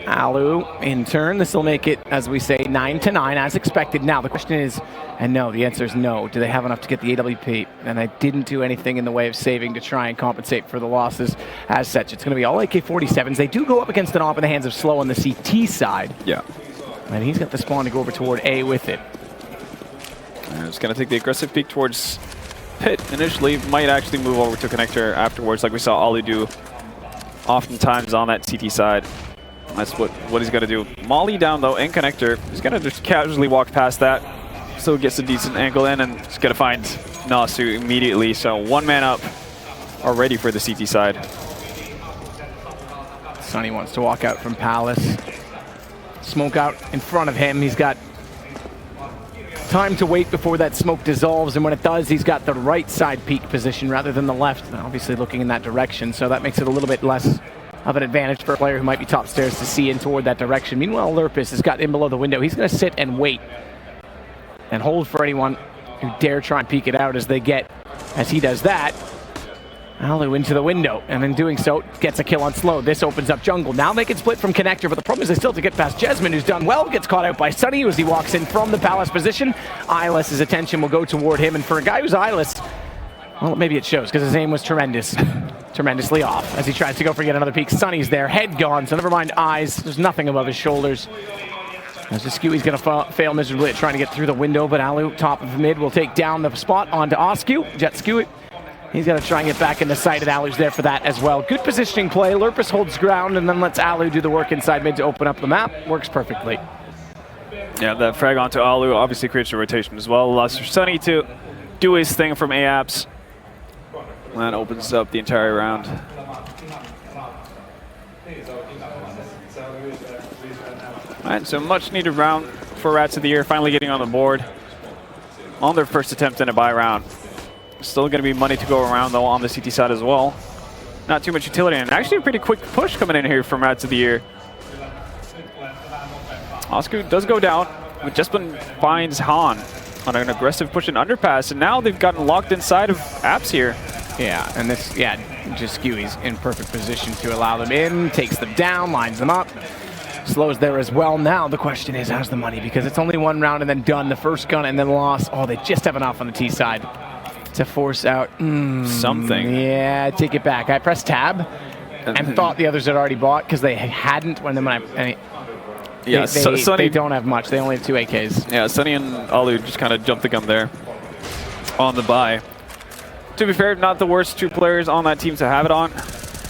Alu. In turn, this will make it, as we say, 9-9 as expected. Now the question is, and no, the answer is no. Do they have enough to get the AWP? And I didn't do anything in the way of saving to try and compensate for the losses as such. It's going to be all AK-47s. They do go up against an AWP in the hands of Slow on the CT side. Yeah. And he's got the spawn to go over toward A with it. And it's going to take the aggressive peek towards Pit initially, might actually move over to connector afterwards, like we saw Ollie do oftentimes on that CT side. That's what he's going to do. Molly down though in connector. He's going to just casually walk past that. Still gets a decent angle in, and he's going to find Nasu immediately. So one man up already for the CT side. Sunny wants to walk out from Palace. Smoke out in front of him. He's got time to wait before that smoke dissolves, and when it does, he's got the right side peak position rather than the left, obviously looking in that direction, so that makes it a little bit less of an advantage for a player who might be top stairs to see in toward that direction. Meanwhile, Lurpus has got in below the window. He's going to sit and wait and hold for anyone who dare try and peek it out as he does that. Alu into the window, and in doing so, gets a kill on Slow. This opens up jungle. Now they can split from connector, but the problem is they still have to get past Jesmond, who's done well, gets caught out by Sunny as he walks in from the Palace position. Eyeless's attention will go toward him, and for a guy who's eyeless, well, maybe it shows, because his aim was tremendous. Tremendously off as he tries to go for yet another peek. Sunny's there, head gone, so never mind eyes. There's nothing above his shoulders. As Skewy's going to fail miserably at trying to get through the window, but Alu, top of mid, will take down the spot onto Oskew. Jet Skewy. He's got to try and get back in the sight, and Alu's there for that as well. Good positioning play. Lurpus holds ground and then lets Alu do the work inside mid to open up the map. Works perfectly. Yeah, that frag onto Alu obviously creates a rotation as well. Allows for Sunny to do his thing from AAPS. That opens up the entire round. Alright, so much needed round for Rats of the Year, finally getting on the board on their first attempt in a bye round. Still going to be money to go around though on the CT side as well. Not too much utility, and actually a pretty quick push coming in here from Rats of the Year. Oscar does go down, but Jespen finds Han on an aggressive push and underpass, and now they've gotten locked inside of apps here. Yeah, and this, just Skewy's in perfect position to allow them in, takes them down, lines them up. Slow's there as well. Now the question is, how's the money? Because it's only one round and then done. The first gun and then lost. Oh, they just have enough on the T side to force out something. Yeah, take it back. I pressed tab and thought the others had already bought because they hadn't. They don't have much. They only have 2 AKs. Yeah, Sunny and Alu just kind of jumped the gun there on the buy. To be fair, not the worst 2 players on that team to have it on.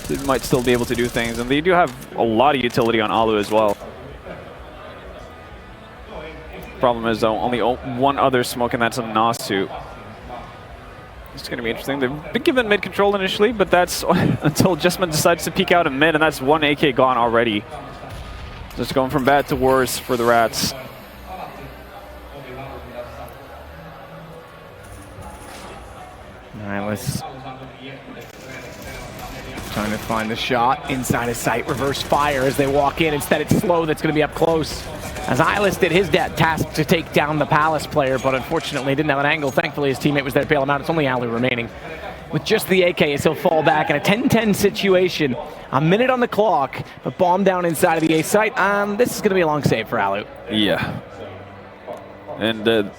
They might still be able to do things, and they do have a lot of utility on Alu as well. Problem is though, only one other smoke, and that's a Nasu. It's going to be interesting. They've been given mid control initially, but that's until Jesmond decides to peek out in mid, and that's 1 AK gone already. Just going from bad to worse for the Rats. All right, let's trying to find the shot inside his sight. Reverse fire as they walk in. Instead, it's Slow that's going to be up close. As Eyeless did his task to take down the Palace player, but unfortunately didn't have an angle. Thankfully, his teammate was there to bail him out. It's only Alu remaining. With just the AK, as he'll fall back in a 10-10 situation. A minute on the clock, but bomb down inside of the A site. This is going to be a long save for Alu. Yeah. And the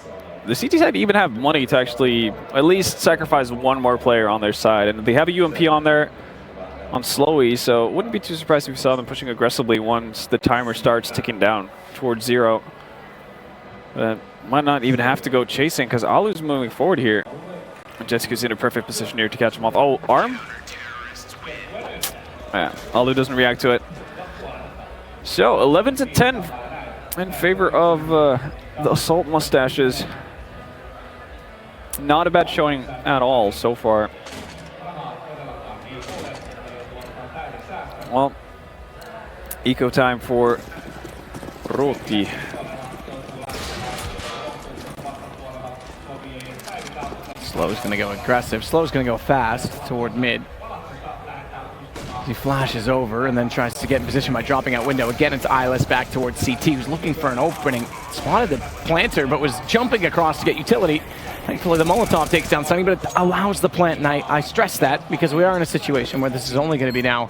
CT side even have money to actually at least sacrifice one more player on their side. And they have a UMP on there on Slowy, so wouldn't be too surprised if we saw them pushing aggressively once the timer starts ticking down towards 0. Might not even have to go chasing because Alu's moving forward here. Jessica's in a perfect position here to catch him off. Oh, arm? Yeah, Alu doesn't react to it. So 11-10 in favor of the Assault Mustaches. Not a bad showing at all so far. Well, eco time for Roti. Slow's going to go aggressive. Slow's going to go fast toward mid. He flashes over and then tries to get in position by dropping out window. Again, it's Eyeless back towards CT, who's looking for an opening. Spotted the planter, but was jumping across to get utility. Thankfully, the Molotov takes down Sunny, but it allows the plant, and I stress that because we are in a situation where this is only going to be now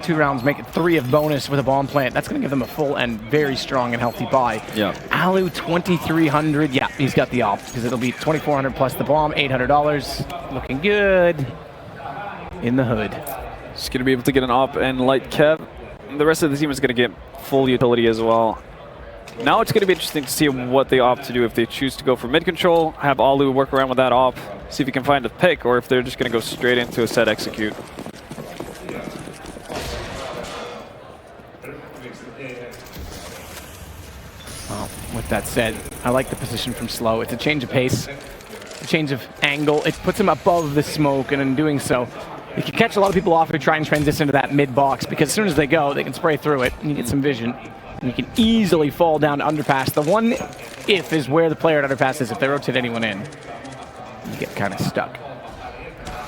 2 rounds, make it 3 of bonus with a bomb plant. That's going to give them a full and very strong and healthy buy. Yeah. Alu 2,300. Yeah, he's got the op because it'll be 2,400 plus the bomb, $800. Looking good in the hood. Just going to be able to get an op and light Kev. And the rest of the team is going to get full utility as well. Now it's going to be interesting to see what they opt to do. If they choose to go for mid control, have Alu work around with that op, see if he can find a pick, or if they're just going to go straight into a set execute. Well, with that said, I like the position from Slow. It's a change of pace, a change of angle. It puts him above the smoke, and in doing so, you can catch a lot of people off who try and transition to that mid box, because as soon as they go, they can spray through it, and you get some vision. And you can easily fall down to underpass. The one if is where the player at underpass is. If they rotate anyone in, you get kind of stuck.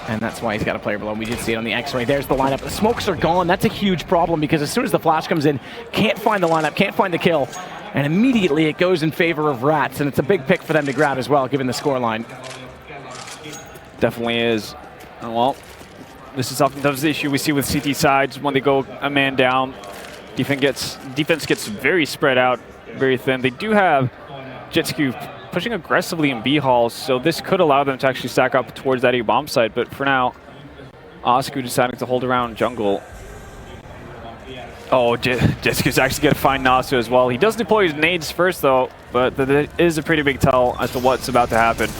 And that's why he's got a player below. We did see it on the X-ray. There's the lineup. The smokes are gone. That's a huge problem, because as soon as the flash comes in, can't find the lineup, can't find the kill, and immediately it goes in favor of Rats, and it's a big pick for them to grab as well, given the scoreline. Definitely is. Well, this is oftentimes the issue we see with CT sides when they go a man down. Defense gets very spread out, very thin. They do have Jetsku pushing aggressively in B halls, so this could allow them to actually stack up towards that A bomb site. But for now, Osku deciding to hold around jungle. Oh, Jetsku's actually going to find Nasu as well. He does deploy his nades first, though, but that is a pretty big tell as to what's about to happen.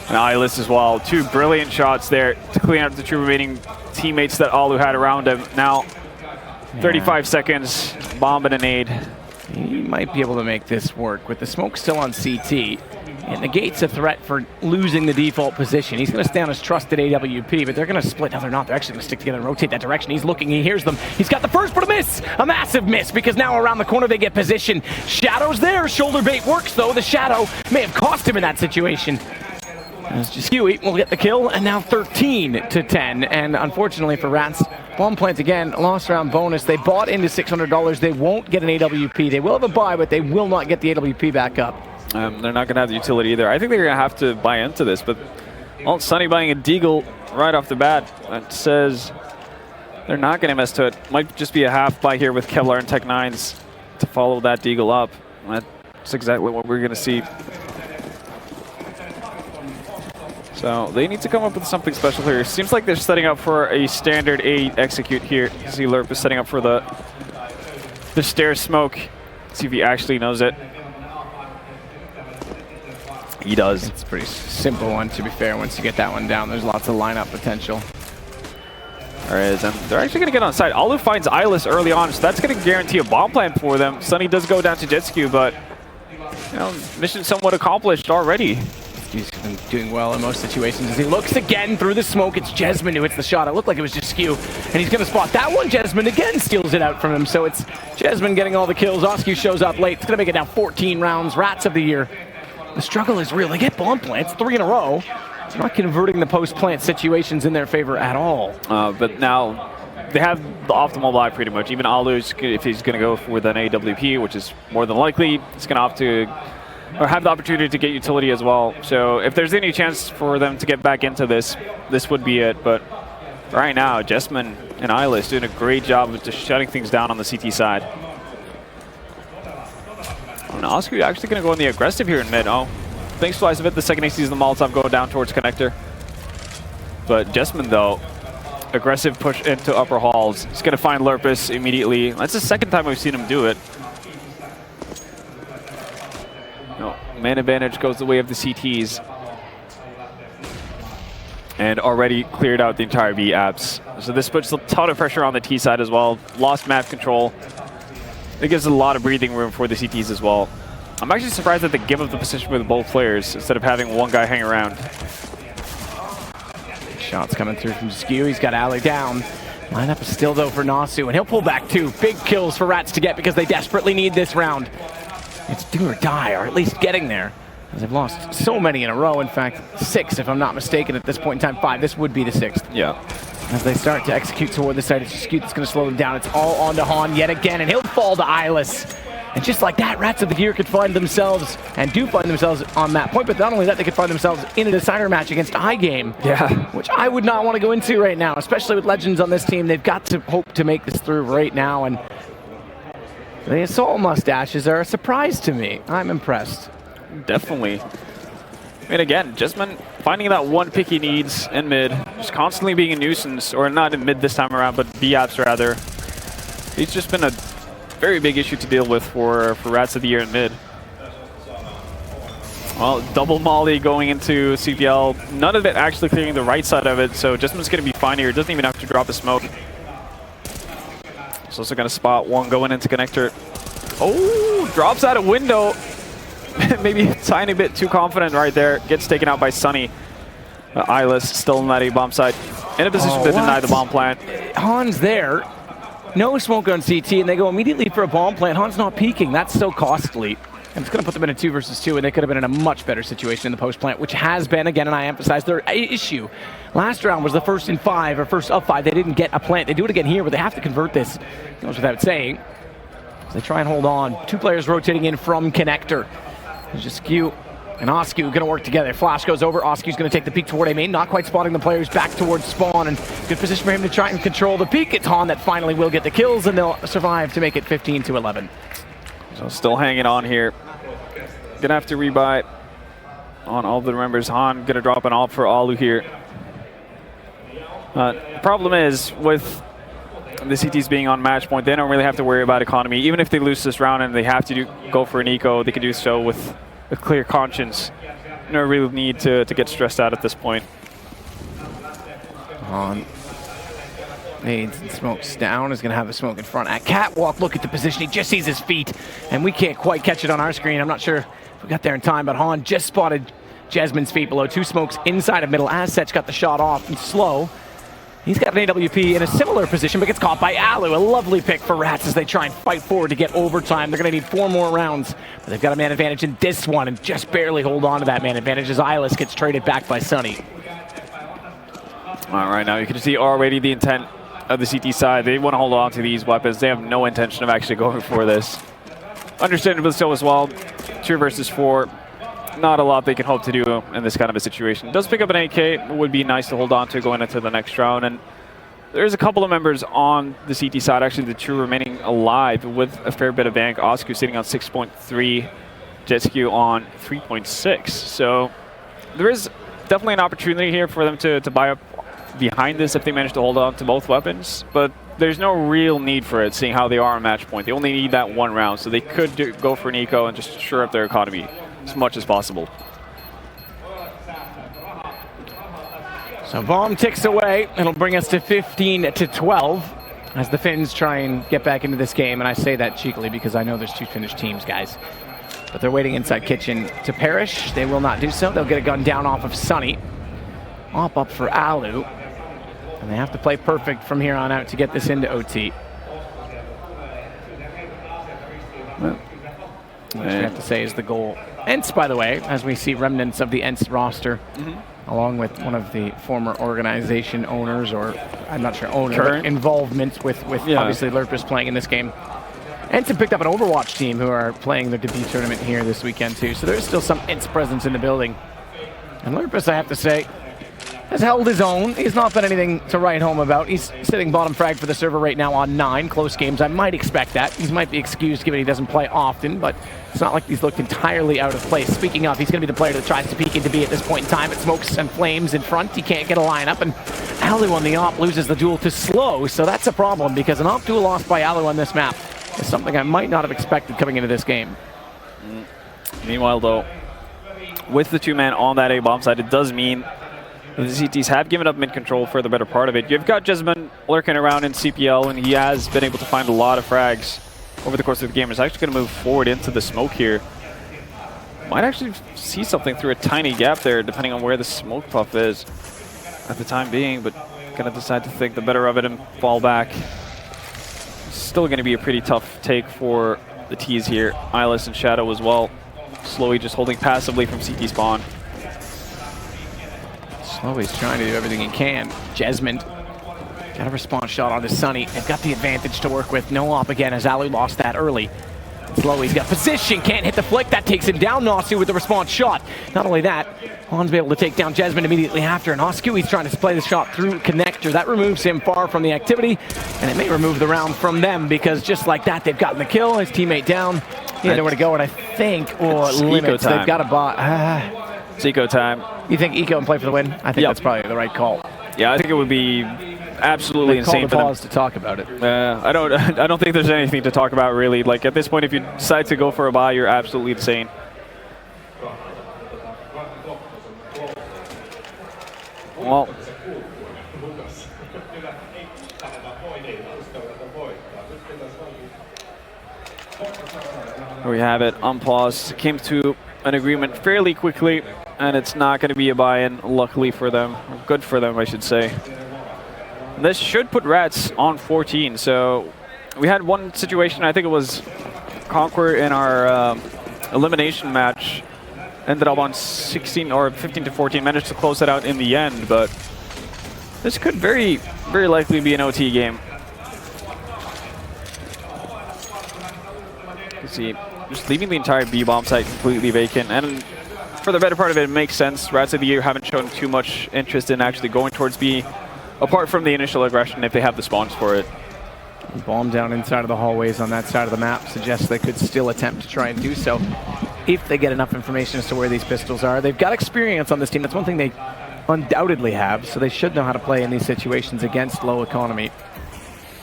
And Eyeless as well. Two brilliant shots there to clean up the two remaining teammates that Alu had around him. Now, 35 seconds, bomb and a nade. He might be able to make this work with the smoke still on CT. It negates a threat for losing the default position. He's going to stay on his trusted AWP, but they're going to split. No, they're not. They're actually going to stick together and rotate that direction. He's looking. He hears them. He's got the first, but a miss. A massive miss, because now around the corner they get position. Shadow's there. Shoulder bait works, though. The Shadow may have cost him in that situation. Skewy will get the kill, and now 13-10. And unfortunately for Rats, bomb plant again, lost round bonus. They bought into $600. They won't get an AWP. They will have a buy, but they will not get the AWP back up. They're not going to have the utility either. I think they're going to have to buy into this, but Sunny buying a Deagle right off the bat. That says they're not going to mess to it. Might just be a half buy here with Kevlar and Tech9s to follow that Deagle up. That's exactly what we're going to see. So they need to come up with something special here. Seems like they're setting up for a standard A execute here. See, Lerp is setting up for the stair smoke. See if he actually knows it. He does. It's a pretty simple one, to be fair. Once you get that one down, there's lots of lineup potential. All right, and they're actually going to get on site. Alu finds Eyeless early on, so that's going to guarantee a bomb plan for them. Sunny does go down to Jetsku, but mission somewhat accomplished already. He's been doing well in most situations as he looks again through the smoke. It's Jesman who hits the shot. It looked like it was just Skew, and he's going to spot that one. Jesman again steals it out from him, so it's Jesman getting all the kills. Osku shows up late. It's going to make it now 14 rounds. Rats of the year. The struggle is real. They get bomb plants 3 in a row. It's not converting the post-plant situations in their favor at all. But now they have the optimal buy pretty much. Even Alu, if he's going to go with an AWP, which is more than likely, he's going to opt to or have the opportunity to get utility as well. So if there's any chance for them to get back into this, this would be it. But right now, Jesman and Eyeless doing a great job of just shutting things down on the CT side. And Oscar actually going to go in the aggressive here in mid. Oh, thanks twice of it. The second he sees the Molotov go down towards connector. But Jesman, though, aggressive push into upper halls. He's going to find Lurpus immediately. That's the second time we've seen him do it. Man advantage goes the way of the CTs. And already cleared out the entire B apps. So this puts a ton of pressure on the T side as well. Lost map control. It gives a lot of breathing room for the CTs as well. I'm actually surprised that they give up the position with both players instead of having one guy hang around. Shots coming through from Skew. He's got Ali down. Lineup is still though for Nasu, and he'll pull back 2. Big kills for Rats to get because they desperately need this round. It's do or die, or at least getting there. As they've lost so many in a row. In fact, 6 if I'm not mistaken at this point in time. 5. This would be the 6th. Yeah. As they start to execute toward the side, it's Skew that's going to slow them down. It's all on to Han yet again, and he'll fall to Eyeless. And just like that, Rats of the Year could find themselves, and do find themselves on that point, but not only that, they could find themselves in a decider match against iGame. Yeah. Which I would not want to go into right now, especially with Legends on this team. They've got to hope to make this through right now, and the Assault mustaches are a surprise to me. I'm impressed. Definitely. I mean, again, Jesman finding that one pick he needs in mid, just constantly being a nuisance, or not in mid this time around, but B apps rather. He's just been a very big issue to deal with for Rats of the Year in mid. Well, double molly going into CPL. None of it actually clearing the right side of it, so Jesman's going to be fine here. Doesn't even have to drop a smoke. He's also going to spot one going into connector. Oh, drops out a window. Maybe a tiny bit too confident right there. Gets taken out by Sunny. Eyeless still in that A-bomb side. In a position to deny the bomb plant. Han's there. No smoke on CT, and they go immediately for a bomb plant. Han's not peeking. That's so costly. And it's going to put them in a 2 versus 2, and they could have been in a much better situation in the post plant, which has been, again, and I emphasize, their issue. Last round was the first in 5, or first of 5. They didn't get a plant. They do it again here, but they have to convert this. Goes without saying. So they try and hold on. 2 players rotating in from connector. There's just Skew and Oscu going to work together. Flash goes over. Oscu's going to take the peek toward A main, not quite spotting the players back towards spawn, and good position for him to try and control the peek. It's Han that finally will get the kills, and they'll survive to make it 15-11. So still hanging on here. Gonna have to rebuy on all the members. Han gonna drop an AWP for Alu here. Problem is, with the CTs being on match point, they don't really have to worry about economy. Even if they lose this round and they have to go for an eco, they can do so with a clear conscience. No real need to get stressed out at this point. Han nades and smokes down, is going to have the smoke in front. At Catwalk, look at the position. He just sees his feet, and we can't quite catch it on our screen. I'm not sure if we got there in time, but Han just spotted Jesman's feet below. 2 smokes inside of middle. Azzet's got the shot off, and Slow, he's got an AWP in a similar position, but gets caught by Alu. A lovely pick for Rats as they try and fight forward to get overtime. They're going to need 4 more rounds, but they've got a man advantage in this one, and just barely hold on to that man advantage as Eyeless gets traded back by Sunny. All right, now you can see already the intent of the CT side. They want to hold on to these weapons. They have no intention of actually going for this. Understandably so as well. 2 versus 4. Not a lot they can hope to do in this kind of a situation. Does pick up an AK. It would be nice to hold on to going into the next round. And there's a couple of members on the CT side, actually the 2 remaining alive with a fair bit of bank. Oscu sitting on 6.3. Jetskew on 3.6. So there is definitely an opportunity here for them to buy up behind this if they manage to hold on to both weapons, but there's no real need for it, seeing how they are on match point. They only need that 1 round, so they could go for an eco and just shore up their economy as much as possible. So bomb ticks away. It'll bring us to 15-12 as the Finns try and get back into this game, and I say that cheekily because I know there's 2 Finnish teams, guys. But they're waiting inside kitchen to perish. They will not do so. They'll get a gun down off of Sunny. Up for Alu. And they have to play perfect from here on out to get this into OT. Well, which we have to say is the goal. Ents, by the way, as we see remnants of the Ents roster, along with one of the former organization owners, or I'm not sure owner, involvement with obviously Lurpus playing in this game. Ents have picked up an Overwatch team who are playing their debut tournament here this weekend too, so there's still some Ents presence in the building. And Lurpus, I have to say, has held his own. He's not been anything to write home about. He's sitting bottom frag for the server right now on 9 close games. I might expect that. He might be excused given he doesn't play often, but it's not like he's looked entirely out of place. Speaking of, he's going to be the player that tries to peek into B at this point in time. It smokes and flames in front. He can't get a lineup, and Alu on the AWP loses the duel to Slow, so that's a problem because an AWP duel lost by Alu on this map is something I might not have expected coming into this game. Meanwhile, though, with the 2-man on that A-bomb side, it does mean the CTs have given up mid-control for the better part of it. You've got Jesman lurking around in CPL, and he has been able to find a lot of frags over the course of the game. He's actually going to move forward into the smoke here. Might actually see something through a tiny gap there, depending on where the smoke puff is at the time being, but going to decide to think the better of it and fall back. Still going to be a pretty tough take for the T's here. Eyeless and Shadow as well. Slowy just holding passively from CT spawn. Slowy's trying to do everything he can. Jesman got a response shot onto Sunny. They've got the advantage to work with. No op again as Alu lost that early. Slowy's got position, can't hit the flick. That takes him down. Nasu with the response shot. Not only that, Han's able to take down Jesman immediately after, and Oscu, trying to play the shot through connector. That removes him far from the activity, and it may remove the round from them because just like that, they've gotten the kill. His teammate down. He had nowhere to go, and I think, limits, they've got a bot. It's eco time. You think eco and play for the win? I think that's probably the right call. Yeah, I think it would be absolutely insane for them. Pause to talk about it. I don't think there's anything to talk about really. Like at this point, if you decide to go for a buy, you're absolutely insane. Well, there we have it. Unpaused. Came to an agreement fairly quickly, and it's not going to be a buy-in, luckily for them. Or good for them, I should say. And this should put Rats on 14. So we had one situation, I think it was Conquer in our elimination match, ended up on 16 or 15 to 14, managed to close it out in the end, but this could very, very likely be an OT game. You see, just leaving the entire B-bomb site completely vacant, and for the better part of it, it makes sense. Rats of the Year haven't shown too much interest in actually going towards B, apart from the initial aggression if they have the spawns for it. Bomb down inside of the hallways on that side of the map suggests they could still attempt to try and do so if they get enough information as to where these pistols are. They've got experience on this team. That's one thing they undoubtedly have, so they should know how to play in these situations against low economy.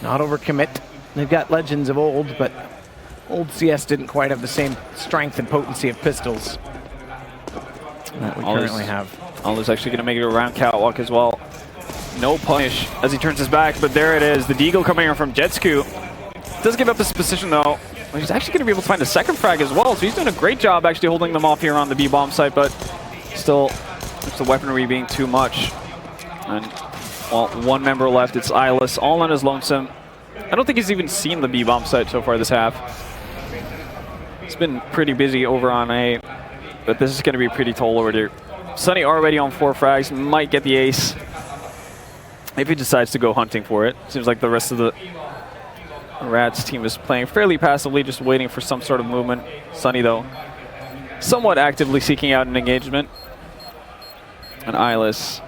Not overcommit. They've got legends of old, but old CS didn't quite have the same strength and potency of pistols that we currently have. Oliver's actually going to make it around catwalk as well. No punish as he turns his back, but there it is. The Deagle coming in from Jetsku. Does give up his position though. He's actually going to be able to find a second frag as well, so he's doing a great job actually holding them off here on the B-bomb site, but still, just the weaponry being too much. And, well, one member left. It's Eyeless, all on his lonesome. I don't think he's even seen the B-bomb site so far this half. It's been pretty busy over on A, but this is going to be pretty tall over here. Sunny already on 4 frags, might get the ace if he decides to go hunting for it. Seems like the rest of the Rats team is playing fairly passively, just waiting for some sort of movement. Sunny, though, somewhat actively seeking out an engagement. And Eyeless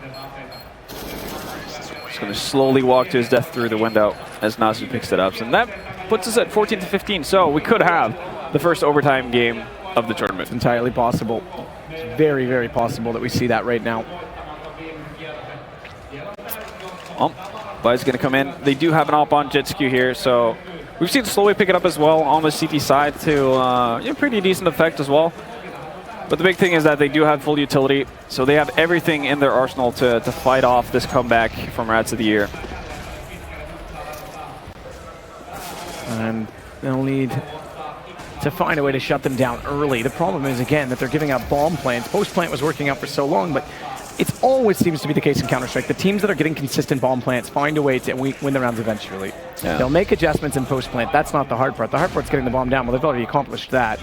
is going to slowly walk to his death through the window as Nasu picks it up. And that puts us at 14 to 15, so we could have the first overtime game of the tournament. It's entirely possible. It's very, very possible that we see that right now. Buzz going to come in. They do have an op on Jetsku here, so we've seen slowly pick it up as well on the CT side to pretty decent effect as well. But the big thing is that they do have full utility, so they have everything in their arsenal to fight off this comeback from Rats of the Year. And they'll need to find a way to shut them down early. The problem is, again, that they're giving up bomb plants. Post plant was working out for so long, but it always seems to be the case in Counter-Strike. The teams that are getting consistent bomb plants find a way to win the rounds eventually. Yeah. They'll make adjustments in post plant. That's not the hard part. The hard part's getting the bomb down. Well, they've already accomplished that.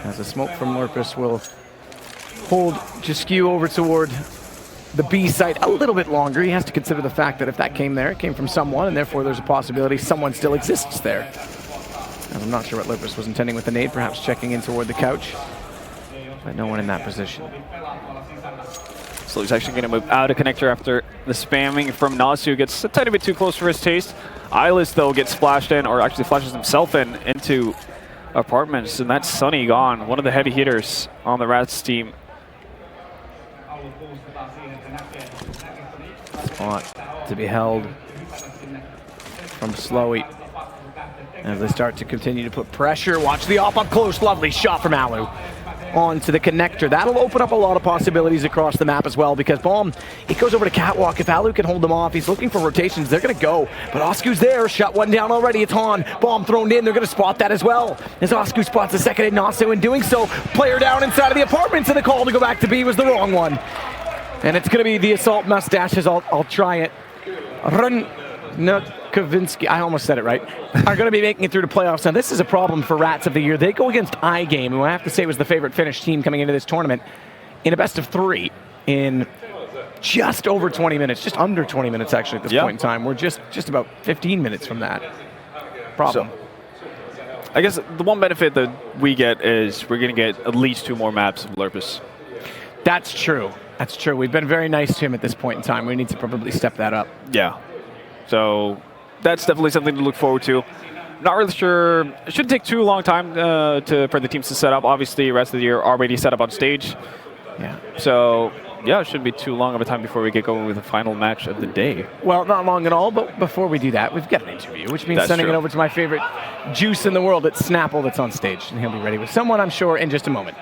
As the smoke from Lurpus will hold Jaskew over toward the B site a little bit longer. He has to consider the fact that if that came there, it came from someone, and therefore there's a possibility someone still exists there. And I'm not sure what Lurpus was intending with the nade, perhaps checking in toward the couch, but no one in that position. So he's actually going to move out of connector after the spamming from Nasu gets a tiny bit too close for his taste. Eyeless, though, gets splashed in, or actually flashes himself into apartments, and that's Sunny gone, one of the heavy hitters on the Rats team. Spot to be held from Slowy as they start to continue to put pressure. Watch the op up close. Lovely shot from Alu onto the connector. That'll open up a lot of possibilities across the map as well, because Bomb, it goes over to Catwalk. If Alu can hold them off, he's looking for rotations. They're going to go, but Osku's there. Shot one down already. It's Han. Bomb thrown in. They're going to spot that as well. As Osku spots the second in Nasu, in doing so, player down inside of the apartments, and the call to go back to B was the wrong one. And it's going to be the assault mustaches. I'll try it. Rynnäkköviikset, I almost said it right, are going to be making it through to playoffs. Now, this is a problem for Rats of the Year. They go against iGame, who I have to say was the favorite Finnish team coming into this tournament, in a best of 3 in just over 20 minutes, just under 20 minutes actually at this point in time. We're just about 15 minutes from that problem. So, I guess the one benefit that we get is we're going to get at least 2 more maps of Lurpus. That's true. That's true. We've been very nice to him at this point in time. We need to probably step that up. Yeah. So that's definitely something to look forward to. Not really sure. It shouldn't take too long time for the teams to set up. Obviously, Rats of the Year already set up on stage. Yeah. So yeah, it shouldn't be too long of a time before we get going with the final match of the day. Well, not long at all, but before we do that, we've got an interview, which means That's sending true. it over to my favorite juice in the world at Snapple that's on stage. And he'll be ready with someone, I'm sure, in just a moment.